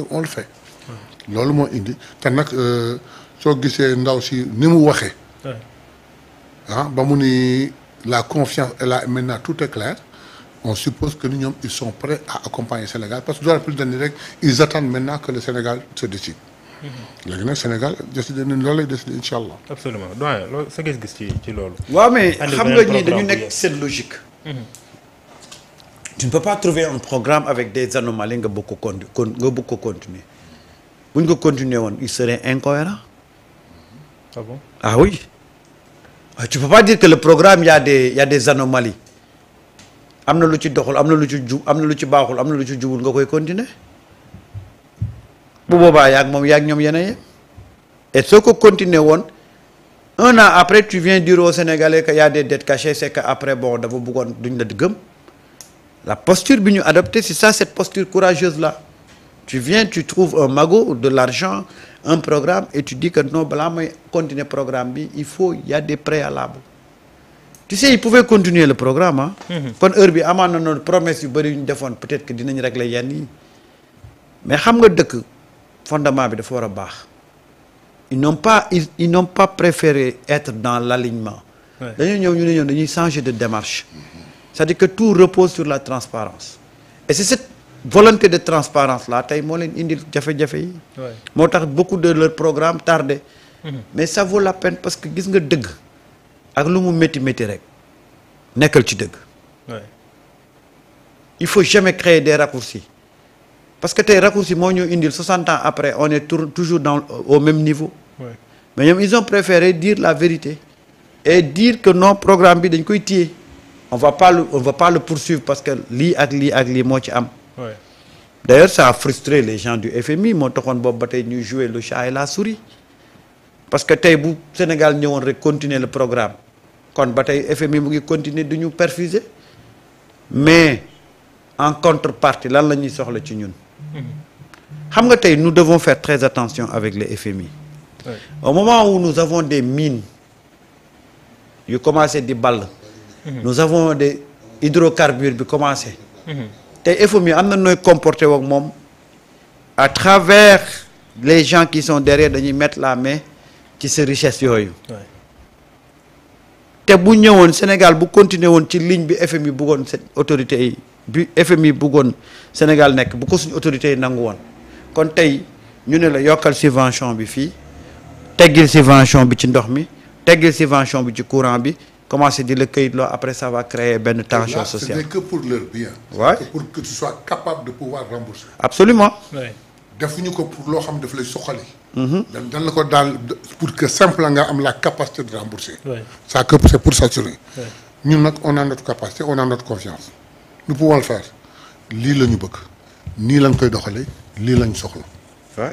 on le fait. loolu moo indi te nag soo gisee ndaw si ni mu waxee. ba mu ni la confiance est là maintenant tout est clair on suppose que ni ñoom ils sont prêts à accompagner Sénégal parce que doora plus ni rek ils attendent maintenant que le Sénégal se décide. léegi nag Sénégal décidé nañ loolu lay décidé incha allah. absolument doyen loolu sa gis-gis ci loolu. waaw mais xam nga ñii dañu nekk seen logique. tu ne peux pas trouver un programme avec des anomalies nga bëgg ko continuer bu ñu ko continuer woon il serait incohérent. ah bon ah oui. tu peux pas dire que le programme y a des anomalies am na lu ci doxul am na lu ci am na lu ci baaxul am na lu ci jubul nga koy continuer bu boobaa yaag moom yaag ñoom yeneen et soo ko continuer woon un an après tu viens dire aux Sénégalais que y a des dettes cachées c'est que après bon dafa bëggoon duñ la gëm la posture bi ñu adopté c'est ça cette posture courageuse là tu viens tu trouves un magot de l'argent un programme et tu dis que non balaa may continuer programme bi il faut y a des préalables tu sais ils pouvaient continuer le programme ah. kon heure bi amaan na noonu promesse yu bëri yu ñu defoon peut-être que dinañ régler yenn yi mais xam nga dëkk fondement bi dafa war a baax ils n'ont pas préféré être dans l'alignement. dañuy ñëw ñu ne ñoom dañuy changer de démarche. c'est-à-dire que tout repose sur la transparence et c'est cette volonté de transparence là tey moo leen indil jafe-jafe yi. moo tax beaucoup de leur programme tardé. mais ça vaut la peine parce que gis nga dëgg ak lu mu métti rek nekkal ci dëgg. il faut jamais créer des raccourcis parce que tey raccourci moo ñu indil 60 ans après on est toujours au même niveau. mais ñoom ils ont préféré dire la vérité et dire que non programme bi dañ koy téye. on va pas le poursuivre parce que lii ak lii moo ci am. d'ailleurs ça a frustré les gens du FMI moo taxoon boobu ba tey ñuy jouer le chat et la souris parce que tey bu Sénégal ñëwoon rek continuer le programme kon ba tey FMI mu ngi continuer du ñu perfuser mais en contrepartie lan la ñuy soxla ci ñun. xam nga tey nous devons faire très attention avec le FMI. au moment où nous avons des mines yu commencé di ball. nous avons des hydrocarbures bi commencé. te FMI am na nooy comporté woog moom à travers les gens qui sont derrière dañuy mettre la main ci ces richesses yooyu. te bu ñëwoon Sénégal bu continuer woon ci ligne bi FMI bëggoon seen autorités yi bi FMI bëggoon Sénégal nekk bu ko suñu autorités yi nangu woon kon tey ñu ne la yokkal subvention bi fii teggil subvention bi ci ndox mi teggil subvention bi ci courant bi. commencer di la këyitloo après ça va créer benn tension sociale. Ce n'est que pour leur bien. Ouais. C'est pour que tu sois capable de pouvoir rembourser. Absolument. defuñu ko pour loo xam daf lay soxali. dan la ko daal pour que simple nga am la capacité de rembourser. ça que c'est pour s'assurer. ñun nag on a notre capacité on a notre confiance. nous pouvons le faire lii la ñu bëgg nii lañ koy doxalee lii lañ soxla. waaw.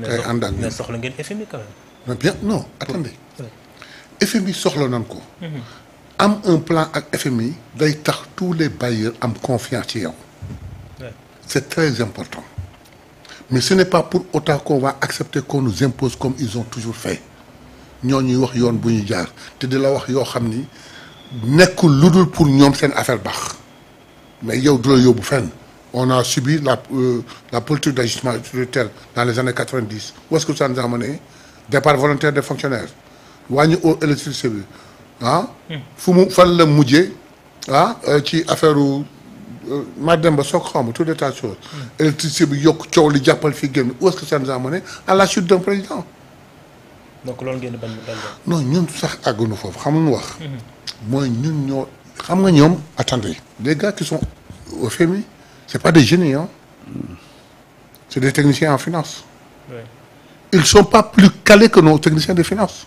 kay ànd ak mais soxla ngeen FMI quand même. bien non attendez. FMI soxla nañ ko. am un plan ak FMI day tax tous les bailleurs am confiance ci yow. c'est très important. mais ce n'est pas pour autant qu'on va accepter qu'on nous impose comme ils ont toujours fait ñoo ñuy wax yoon bu ñu jaar te di la wax yoo xam ni nekkul lu dul pour ñoom seen affaire baax mais yow du la yóbbu fenn on a subi la politique d'ajustement budgétaire dans les années 90 où est-ce que ça nous a amené départ volontaire des fonctionnaires. wàññi au électricité bi fu mu fan la mujjee ci affaire Mademba soog xaw ma tout de tas de choses. électricité bi yokk coow li jàppal fii génn où est-ce que ça nous a amené à la chute d'un président. donc loolu ngeen di bañ mu dal non ñun sax àggunu foofu xam nga nu wax. mooy ñun ñoo xam nga ñoom attendez les gars qui sont au FMI c'est pas des génies c'est des techniciens en finance. Ils sont pas plus calés que nos techniciens de finance.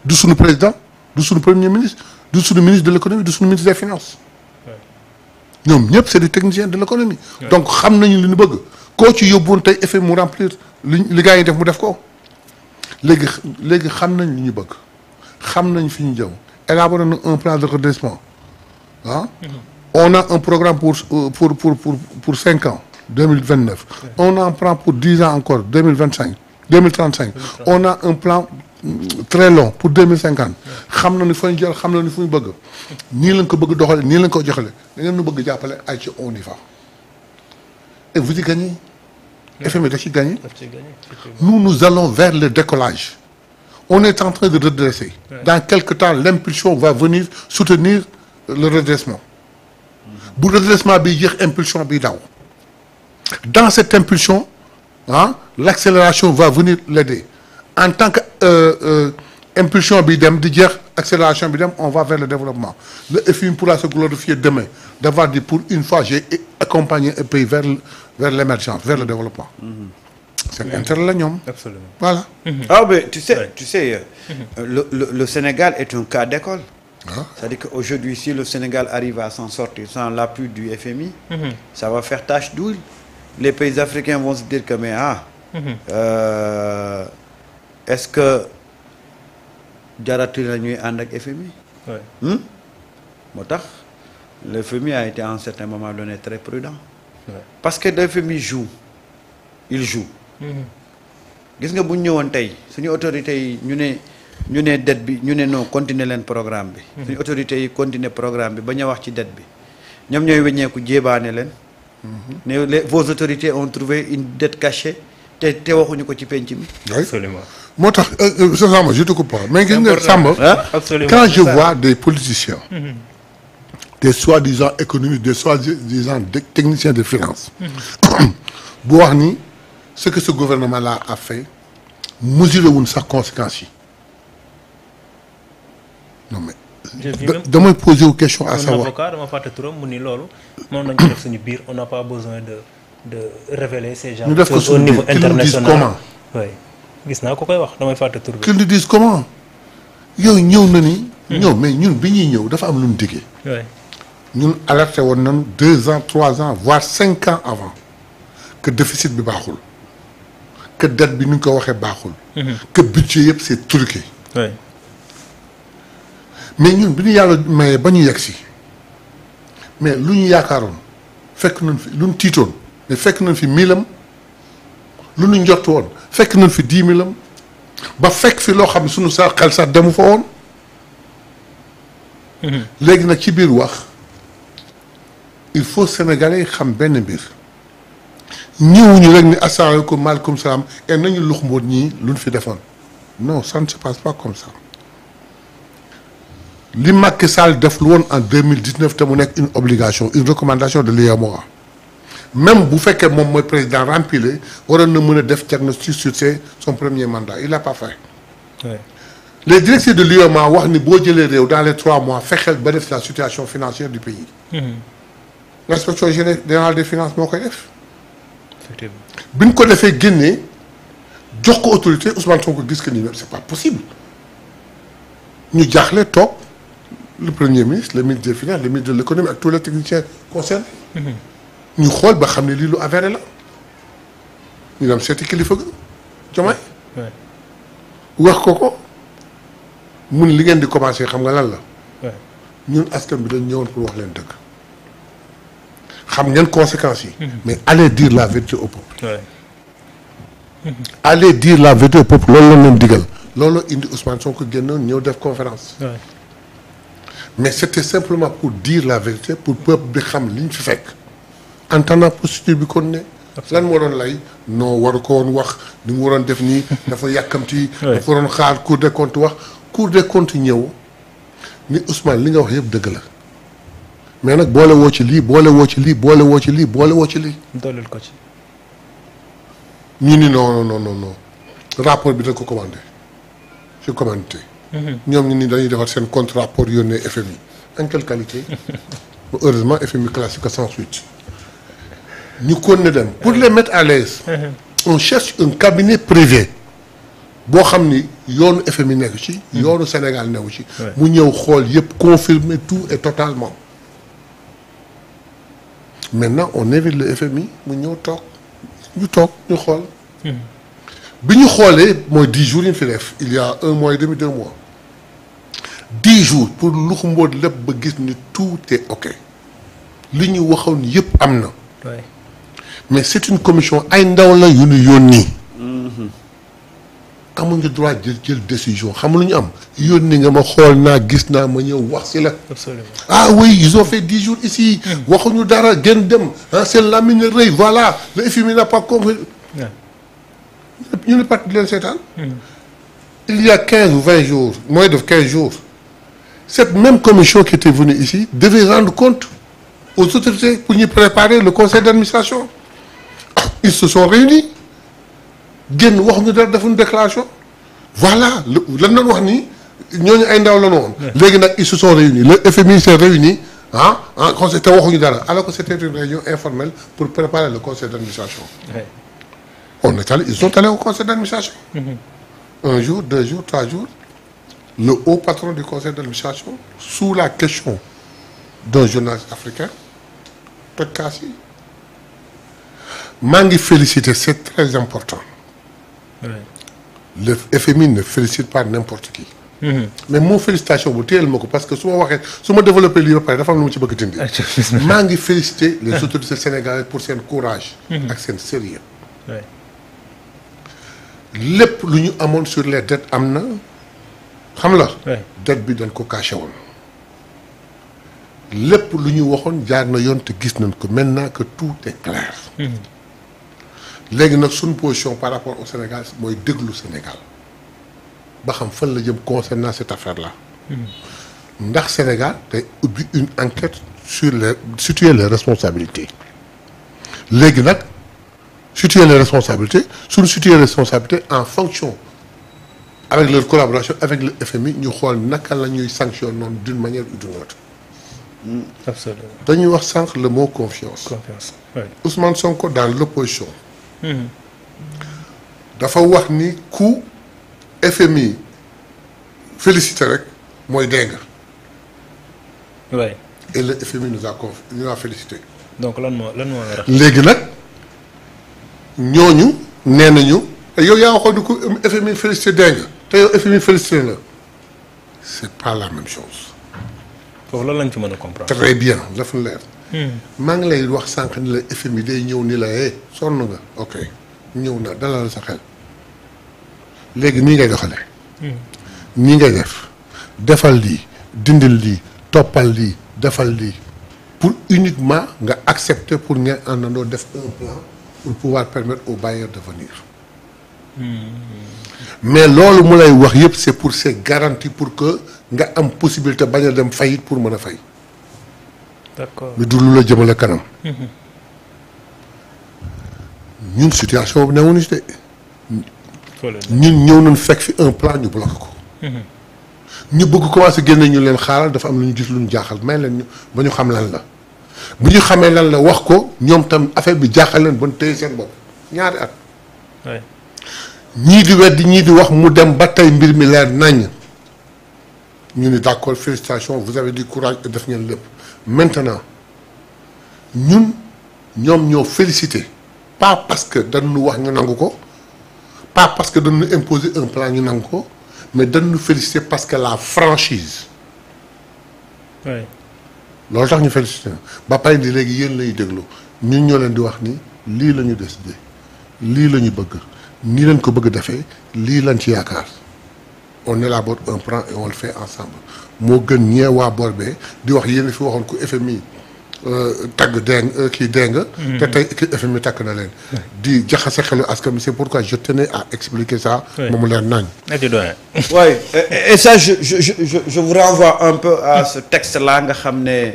du suñu président du suñu premier ministre du suñu ministre de l'économie du suñu ministre des finances. ñoom ñëpp c'est des techniciens de l'économie. donc xam nañu li ñu bëgg koo ci yóbbuwoon tey effet mu remplir li gars yi def mu def ko léegi xam nañ li ñu bëgg xam nañ fi ñu jëm élaborer na un plan de redressement on a un programme pour 5 ans 2029. on a un plan pour 10 ans encore 2035. on a un plan très long pour 2050. xam na ni fa ñu jël xam na ni fu ñu bëgg. nii lañ ko bëgg doxale nii lañ ko joxale da ngeen nu bëgg jàppale ay ci on y va et vous y gagnez FMI da ci gagné. Nous allons vers le décollage. On est en train de redresser. Dans quelque temps, l'impulsion va venir soutenir le redressement. Bu redressement bi jeex impulsion bi daw. Dans cette impulsion, l'accélération va venir l'aider. En tant que impulsion bi dem di jeex accélération bi dem, on va vers le développement. Le FMI pourra se glorifier demain d'avoir dit pour une fois j'ai accompagné un pays vers l'émergence, vers le développement. C'est l'intérêt la ñoom. Absolument. Voilà. Ah mais tu sais, le Sénégal est un cas d'école. C'est-à-dire qu'aujourd'hui, si le Sénégal arrive à s'en sortir sans l'appui du FMI, ça va faire tache d'huile. Les pays africains vont se dire que mais est-ce que jaratul la ñuy ànd ak FMI? Moo tax le FMI a été à un certain moment donné très prudent. Parce que le FMI joue. Il joue. Gis nga bu ñu ñëwoon tey suñu autorités yi ñu ne dette bi ñu ne non continuer leen programme bi. suñu autorités yi continuer programme bi ba ñu wax ci dette bi ñoom ñooy weññeeku jébaane leen. ne vos autorités ont trouvé une dette cachée te waxuñu ko ci penc mi. Absolument. moo tax Samba je te coupe pas mais gis nga Samba quand je vois des politiciens des soi-disant économistes des soi-disant techniciens de finance bu wax ni ce que ce gouvernement-là a fait mesuré wuñ sax conséquences yi non mais damay poser une question à savoir. avocat dama fàtte turam mu ni loolu moom nañu def suñu biir on n'a pas besoin de révéler ces gens au niveau international. Comment oui gis naa ko koy wax damay fàtte tur bi. qu'ils nous disent comment yow ñëw na ni. ñëw mais ñun bi ñuy ñëw dafa am lu mu diggee. ñun alerté woon nañu 2 ans 3 ans voire 5 ans avant que déficit bi baaxul que dette bi ni ñu ko waxee baaxul. que budget yëpp c'est truqué. mais ñun bi ñu yàlla mayee ba ñu yegg si mais lu ñu yaakaaroon fekk nañ fi lu ñu tiitoon mais fekk nañ fi 1000am lu ñu njort woon fekk nañ fi 10 000am ba fekk fi loo xam ne suñu sa xel sax demu fa woon. léegi nag ci biir wax il faut sénégalais xam benn mbir ñëwuñu rek ni asalaamaaleykum maaleykum salaam et nañu lux mboot ñii luñ fi defoon non ça ne se passe pas comme ça. li Macky Sall def lu woon en 2019 te mu nekk une obligation une recommandation de l'UEMOA même bu fekkee moom mooy président rempilé waroon na mën a def diagnostic sur son premier mandat il l'a pas fait. les directives de l'UEMOA wax ni boo jëlee réew dans les 3 mois fexeel ba def la situation financière du pays. l'inspection générale des finances moo koy def. effectivement bi ñu ko defee génnee jox ko autorité Ousmane Sonko gis que ni même c'est pas possible ñu jaaxle toog. le premier ministre le ministre des finances le ministre de l'économie ak tous les techniciens concernés. ñu xool ba xam ne lii lu avéré la. ñu dem seeti kilifa ga Diomaye. wax ko mun li ngeen di commencer xam nga lan la. ñun askan bi dañ ñëwoon pour wax leen dëgg. xam ngeen conséquences yi. mais allez dire la vérité au peuple. allez dire la vérité au peuple loolu la leen digal. loolu indi Ousmane Sonko génnoon ñëw def conférence. mais c'était simplement pour dire la vérité pour peuple bi xam li ñu fi fekk en attendant procédure bi kon ne lan moo doon lay non waru ko woon wax ni mu waroon def nii dafa yàkkamti dafa waroon xaar Cour des comptes wax Cour des comptes ñëw ni Ousmane li nga wax yëpp dëgg la mais nag boole woo ci lii boole woo ci lii boole woo ci lii boole woo ci lii dooleel ko ci ñu ni non rapport bi da ko commandé je commandé ñoom ñu ni dañuy defar seen contre rapport yónnee FMI en quelle qualité heureusement FMI classique sans suite ñu kon ne dem pour les mettre à l'aise on cherche un cabinet privé boo xam ni yoonu FMI nekk ci yoonu Sénégal newu ci mu ñëw xool yëpp confirmer tout et totalement maintenant on invite le FMI mu ñëw toog ñu xool bi ñu xoolee mooy 10 jours yi ñu fi def il y a 1 mois et demi 2 mois 10 jours pour lu xumboot lépp ba gis ni tout est ok li ñu waxoon yëpp am na. mais c'est une commission ay ndaw la yu ñu yónni. amuñu droit jël décision xam lu ñu am yónni nga ma xool naa gis naa ma ñëw wax si la. absolument ah oui ils ont fait 10 jours ici. waxuñu dara gën dem ah seen lamine rëy voilà le FMI n'a pas compris ñu ne parti di leen seetaan. Il y a 15 ou 20 jours, moins de 15 jours, cette même commission qui était venue ici devait rendre compte aux autorités pour ñu préparer le conseil d'administration. Ils se sont réunis génn waxuñu dara defuñu déclaration voilà lan doon wax ni ñooñu ay ndaw la woon. léegi nag ils se sont réunis le FMI s'est réuni en conseil te waxuñu dara alors que c'était une réunion informelle pour préparer le conseil d'administration. Ils sont allés au conseil d'administration. Un jour, 2 jours, 3 jours, le haut patron du conseil d'administration, sous la question d'un journaliste africain, Tokasi, Mangi félicité, c'est très important. Le FMI ne félicite pas n'importe qui. Mais mon félicitation, parce que si je développe le livre, je Mangi féliciter les autorités sénégalaises pour leur courage et leur sérieux. lépp lu ñu amoon sur les dettes am na xam la dette bi dañ ko caché woon lépp lu ñu waxoon jaar na yoon te gis nañ ko maintenant que tout est clair léegi nag suñu position par rapport au Sénégal mooy déglu Sénégal ba xam fan la jëm concernant cette affaire là ndax Sénégal day ubbi une enquête sur les situer les responsabilités léegi nag situer les responsabilités, situer les responsabilités en fonction, avec leur collaboration avec le FMI, nous allons sanctionner d'une manière ou d'une autre. Absolument. Nous avons le mot confiance. Confiance. Oui. Ousmane Sonko dans l'opposition. Dafa wax ni ku FMI félicité rek moy deng. Oui. Et le FMI nous a félicité. Donc lan mo légui nak ñooñu nee nañu yow yaa waxoon ni ko FMI félicité dégg nga te yow FMI félicité la c'est pas la même chose. foofu loolu lañ ci mën a comprendre. très bien dafa leer. maa ngi lay wax sànq ni la FMI day ñëw ni la sonn nga ok ñëw na dalal sa xel léegi nii ngay doxalee. nii ngay defal lii dindil lii toppal lii defal lii pour uniquement nga accepter pour ngeen àndandoo def un plan. Pour pouvoir permettre aux bailleurs de venir. Mais loolu mu lay wax yëpp c'est pour ces garanties pour que nga am possibilité bañ a dem faillite pour mën a fay. D'accord. mais du lu la jëmale kanam. ñun situation bi newuñu si de. ñun ñëw nañ fekk fi un plan ñu bloqué ko. ñu bëgg commencé génne ñu leen xaaral dafa am lu ñu gis lu ñu jaaxal may leen ñu ba ñu xam lan la. bu ñu xamee lan la wax ko ñoom tam affaire bi jaaxal leen ba ñu téye seen bopp ñaari at. ñii di weddi ñii di wax mu dem ba tey mbir mi leer nañ ñu ni d'accord félicitations vous avez du courage et def ngeen lépp maintenant ñun ñoom ñoo félicité pas parce que dañu wax ñu nangu ko pas parce que dañu imposer un plan ñu nangu ko mais dañu félicité parce que la franchise. loolu tax ñu félicité ba pare ni léegi yéen lay déglu ñun ñoo leen di wax ni lii la ñu décidé lii la ñu bëgg nii lañ ko bëgg defee lii lañ ci yaakaar on élabore un plan et on le fait ensemble moo gën ñee waa boor bee di wax yéen fi waxoon ko FMI tagg deng kii deng te tey FMI takk na leen di jaxase xelu askan bi c'est pourquoi je tenais à expliquer ça moomu leen nañ oui et ça je vous renvoie un peu à ce texte là nga xam ne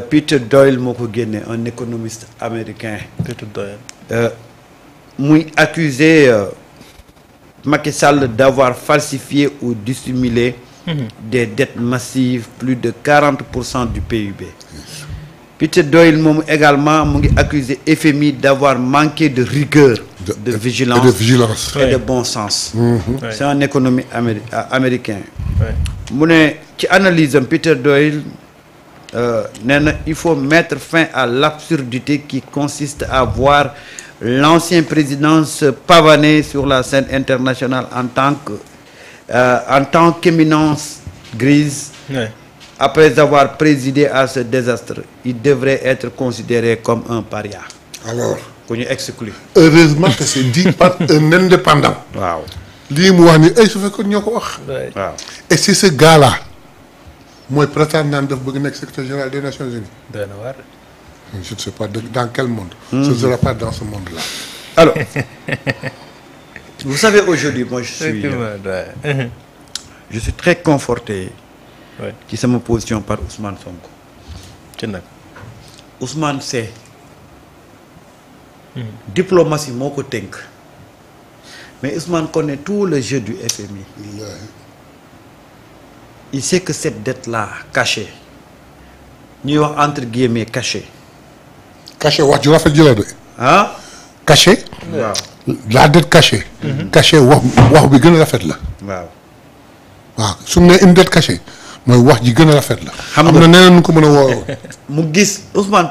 Peter Doyle moo ko génne un économiste américain Peter Doyle muy accusé Macky Sall d'avoir falsifié ou dissimulé des dettes massives, plus de 40% du PIB. Peter Doyle moom également mu ngi accusé FMI d'avoir manqué de rigueur, de vigilance et de bon sens. C'est un économiste américain. mu ne ci analyse am Peter Doyle nee na il faut mettre fin à l'absurdité qui consiste à voir l'ancien président se pavaner sur la scène internationale en tant qu'éminence grise. Après avoir présidé à ce désastre, il devrait être considéré comme un paria. Alors, qu'on y exclut. Heureusement que c'est dit par un indépendant. Wow. Et c'est ce gars-là, moi, prétendant de devenir secrétaire général des Nations Unies. Je ne sais pas dans quel monde. Ce ne sera pas dans ce monde-là. Alors, vous savez, aujourd'hui, moi, je suis très conforté qui c'est ma position par Ousmane Sonko. Ousmane, c'est diplomatie moko tenk. Mais Ousmane connaît tout le jeu du FMI. Il sait que cette dette-là, cachée, nous entre guillemets cachée. Caché, wax ju rafet jëla de. Hein? Caché. Waaw. La dette cachée. Caché wax bi gën a rafet la. Waaw. waaw su ne une dette cachée mooy wax ji gën a rafet la. xam na neneen nu ko mën a woo. mu gis Ousmane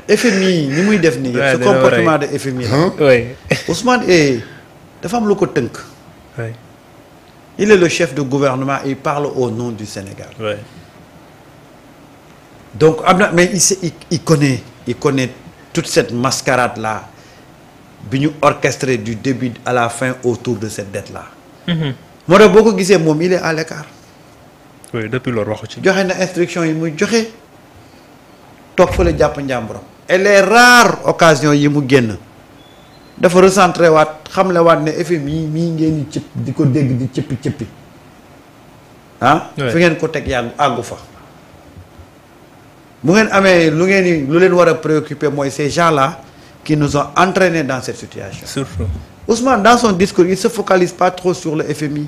FMI ni muy def nii. ce comportement de FMI la. oui. Ousmane dafa am lu ko tënk. oui. Il est le chef de gouvernement et il parle au nom du Sénégal. oui. Donc mais il connaît toute cette mascarade là bi ñu orchestré du début à la fin autour de cette dette là. moo tax boo ko gisee moom il est à l'écart. oui depuis loolu waxu ci. joxe na instruction yi muy joxe toog fële jàpp njàmburam. et les rares occasions yi mu génn dafa recentré waat xamle waat ne FMI mii ngeen di cëpp di ko dégg di cëppi ah. fi ngeen ko teg yàggu àggu fa. bu ngeen amee lu leen war a préoccuper mooy ces gens-là qui nous ont entraînés dans cette situation. surtout. Ousmane dans son discours il se focalise pas trop sur le FMI.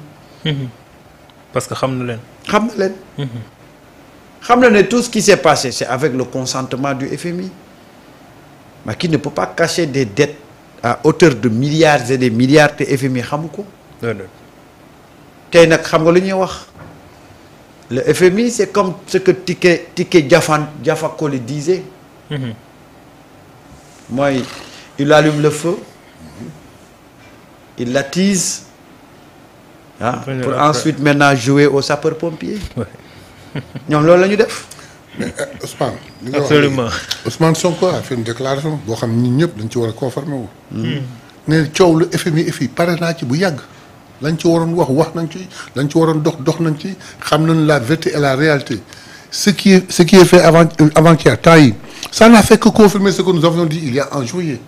parce que xam na leen. xam na ne tout ce qui s'est passé c'est avec le consentement du FMI. mais qui ne peut pas cacher des dettes à hauteur de milliards et des milliards te FMI xamu ko. tey nag xam nga lu ñuy wax. Le FMI, c'est comme ce que Tike Jaffa Koli disait. Moi, il allume le feu, il l'attise, hein, pour ensuite maintenant jouer au sapeur-pompier. Nous avons fait ça. Mais Ousmane. Absolument. Ousmane Sonko a fait une déclaration boo xam ni ñëpp dañ ci war a conformer wu. ne coow lu FMI fii pare naa ci bu yàgg. lañ ci waroon wax nañ ci lañ ci waroon dox nañ ci xam nañ la vérité et la réalité ce qui est fait avant-hier temps yi ça n'a fait que confirmer ce que nous avions dit il y a en juillet.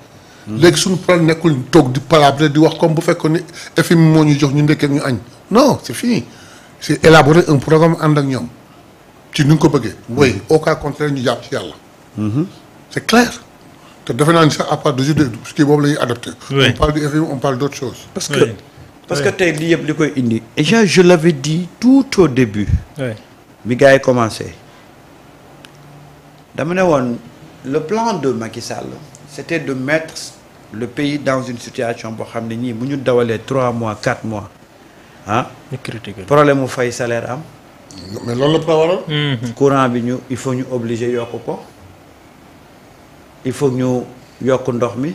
léegi suñu problème nekkul toog di palabrer di wax comme bu fekkoon ni FMI moo ñu jox ñu ndekkee ñu añ non c'est fini c'est élaborer un programme ànd ak ñoom ci ni nga ko bëggee. oui au cas contraire ñu jàpp ci yàlla. c'est clair te defe naa ni sax à part de jour kii boobu la ñuy adopté. on parle du FMI on parle d'autre chose. Parce que tey lii yëpp li koy indi. Et je l'avais dit tout au début. bi gars yi commencé. dama ne woon le plan de Macky Sall c'était de mettre le pays dans une situation boo xam ne ñii bu ñu dawalee 3 mois 4 mois ah. problème mu fay salaire am. mais loolu la waral. courant bi il faut ñu obligé yokk ko. il faut ñu yokk ndox mi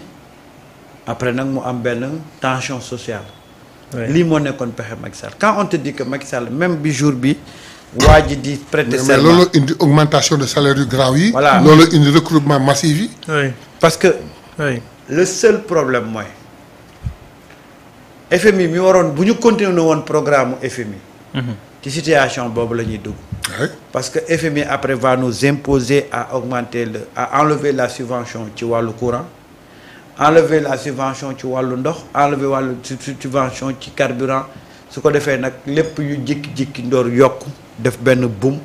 après nag mu am benn tension sociale. lii moo nekkoon pexe Macky Sall quand on te dit que Macky Sall même bi jour bi waa ji di prêter serment mais loolu indi augmentation de salaire yu grave yi. voilà loolu indi recrutement massif yi. parce que le seul problème mooy FMI mi waroon bu ñu continuer woon programme FMI. ci situation boobu la ñuy dugg. parce que FMI après va nous imposer à augmenter à enlever la subvention ci wàllu courant. enlever la subvention ci wàllu ndox enlever wàllu subvention ci carburant su ko defee nag lépp yu jékki-jékki ndoor yokk def benn boom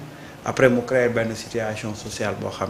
après mu créer benn situation sociale boo xam